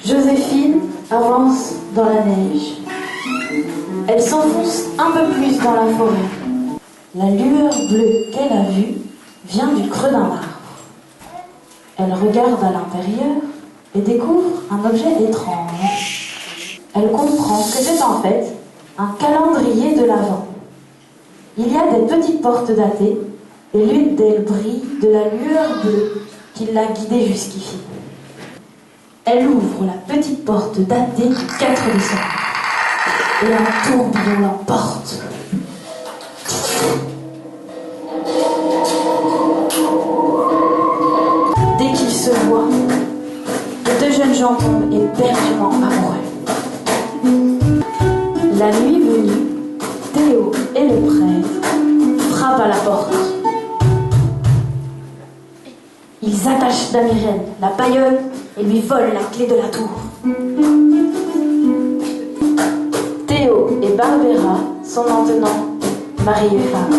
Joséphine avance dans la neige. Elle s'enfonce un peu plus dans la forêt. La lueur bleue qu'elle a vue vient du creux d'un arbre. Elle regarde à l'intérieur et découvre un objet étrange. Elle comprend que c'est en fait un calendrier de l'Avent. Il y a des petites portes datées et l'une d'elles brille de la lueur bleue qui l'a guidée jusqu'ici. Elle ouvre la petite porte datée du 4 décembre et un tourbillon l'emporte. Dès qu'ils se voient, les deux jeunes gens tombent éperdument amoureux. La nuit venue, Théo et le prêtre frappent à la porte. Ils attachent Damirène, la païonne, et lui volent la clé de la tour. Théo et Barbera sont maintenant mari et femme.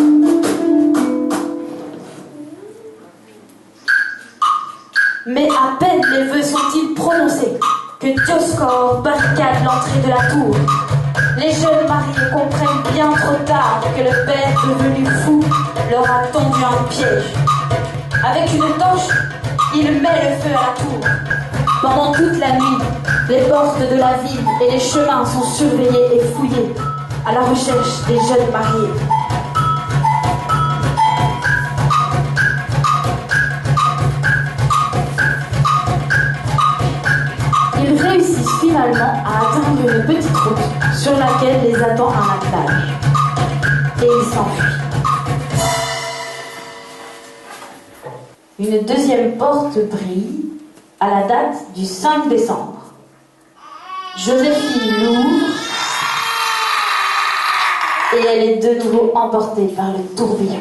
Mais à peine les vœux sont-ils prononcés que Dioscore barricade l'entrée de la tour. Les jeunes mariés comprennent bien trop tard que le père devenu fou leur a tendu un piège. Avec une torche, il met le feu à la tour. Pendant toute la nuit, les portes de la ville et les chemins sont surveillés et fouillés à la recherche des jeunes mariés. Ils réussissent finalement à atteindre une petite route sur laquelle les attend un attelage. Et ils s'enfuient. Une deuxième porte brille à la date du 5 décembre. Joséphine l'ouvre et elle est de nouveau emportée par le tourbillon.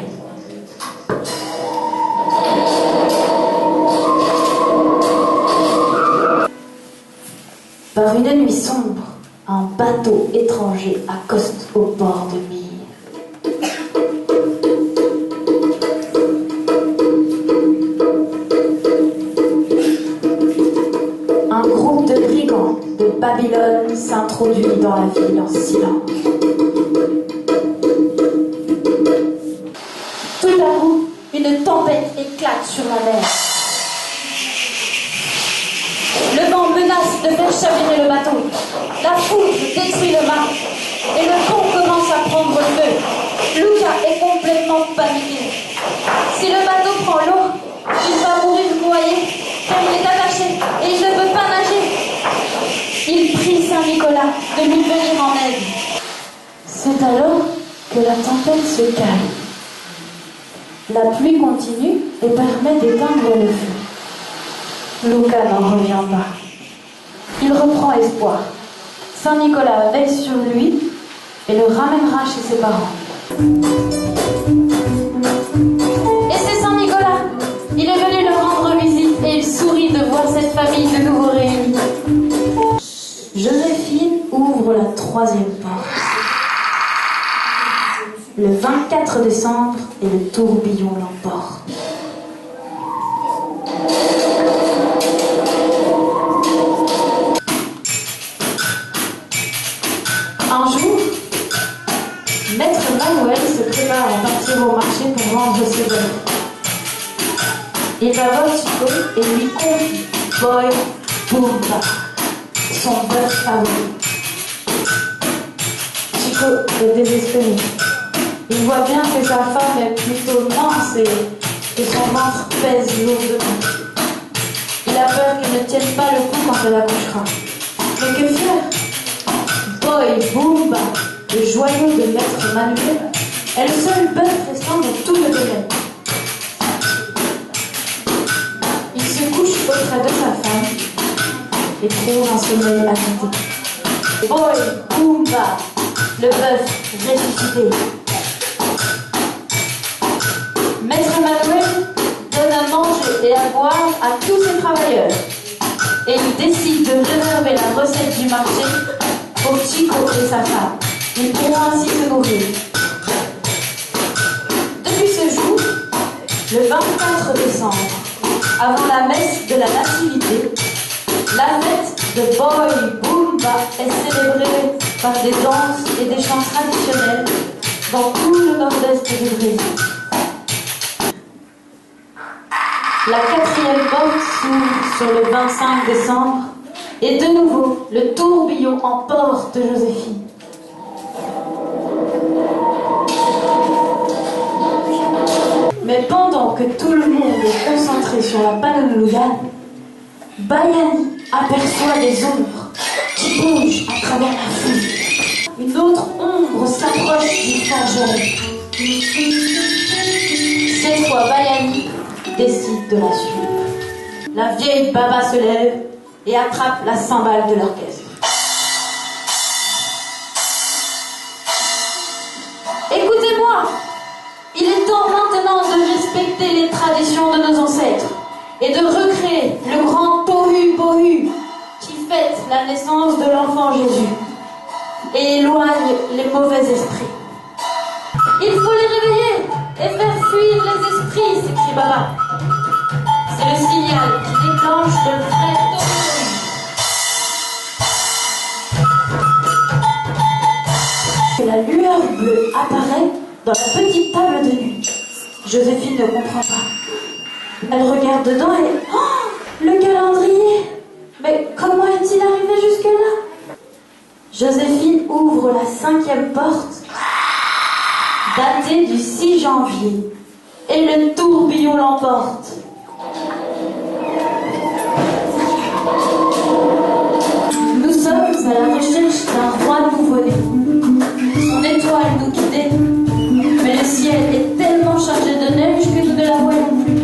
Par une nuit sombre, un bateau étranger accoste au port de Myre. Un groupe de brigands de Babylone s'introduit dans la ville en silence. Tout à coup, une tempête éclate sur la mer. Le vent menace de faire chavirer le bateau. La foudre détruit le mât. Et le pont commence à prendre feu. Luca est complètement paniqué. Si le bateau prend l'eau, il va mourir noyé, car il est attaché et il ne peut pas nager. Il prie Saint-Nicolas de lui venir en aide. C'est alors que la tempête se calme. La pluie continue et permet d'éteindre le feu. Luca n'en revient pas. Il reprend espoir. Saint-Nicolas veille sur lui et le ramènera chez ses parents. Et c'est Saint-Nicolas. Il est venu leur rendre visite et il sourit de voir cette famille de nouveau réunie. Joséphine ouvre la troisième porte. Le 24 décembre et le tourbillon l'emporte. Un jour, Maître Manuel se prépare à partir au marché pour vendre ses bœufs. Il va voir Chico et lui confie Boy Boomba, son bœuf favori. Chico est désespéré. Il voit bien que sa femme est plutôt mince et que son ventre pèse lourdement. Il a peur qu'elle ne tienne pas le coup quand elle accouchera. Mais que faire? Boy Boomba, le joyau de Maître Manuel, est le seul bœuf restant dans tout le domaine. Il se couche auprès de sa femme et trouve un sommeil agité. Boy Boomba, le bœuf ressuscité. Maître Manuel donne à manger et à boire à tous ses travailleurs et il décide de réserver la recette du marché pour Chico et sa femme. Ils pourront ainsi se nourrir. Depuis ce jour, le 24 décembre, avant la messe de la Nativité, La fête de Boy Boomba est célébrée par des danses et des chants traditionnels dans tout le nord-est du Brésil. La 4e porte s'ouvre sur le 25 décembre et de nouveau le tourbillon emporte Joséphine. Mais pendant que tout le monde est concentré sur la Pananouliane, Baiani aperçoit des ombres qui bougent à travers la foule. Une autre ombre s'approche du forgeron. Cette fois, Baiani décide de la suivre. La vieille baba se lève et attrape la cymbale de l'orchestre. Écoutez-moi, il est temps maintenant de respecter les traditions de nos ancêtres et de recréer le grand Tohu Bohu qui fête la naissance de l'enfant Jésus et éloigne les mauvais esprits. Il faut les réveiller et faire fuir les esprits, s'écrie Baba. C'est le signal qui déclenche le vrai Tohu Bohu. La lueur bleue apparaît dans la petite table de nuit. Joséphine ne comprend pas. Elle regarde dedans et... Oh, le calendrier! Mais comment est-il arrivé jusque-là? Joséphine ouvre la 5e porte, datée du 6 janvier, et le tourbillon l'emporte. Nous sommes à la recherche d'un roi nouveau-né. Son étoile nous guidait, mais le ciel est tellement chargé de neige que nous ne la voyons plus.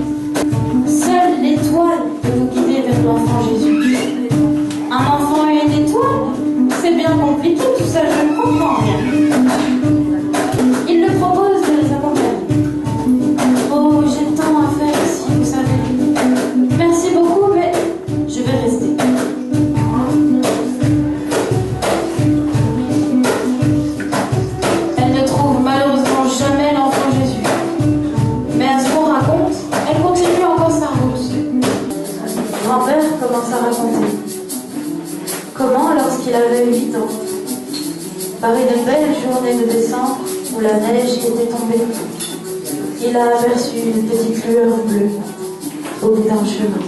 Seule l'étoile peut nous guider vers l'enfant Jésus. Un enfant et une étoile? C'est bien compliqué tout ça, je ne comprends rien. Il le propose de les accompagner. Oh, j'ai tant à faire ici, vous savez. Merci beaucoup, mais je vais rester. Elle ne trouve malheureusement jamais l'enfant Jésus. Mais à ce qu'on raconte, elle continue encore sa route. Grand-père commence à raconter. Comment, lorsqu'il avait 8 ans, par une belle journée de décembre où la neige était tombée, il a aperçu une petite lueur bleue au bout d'un chemin.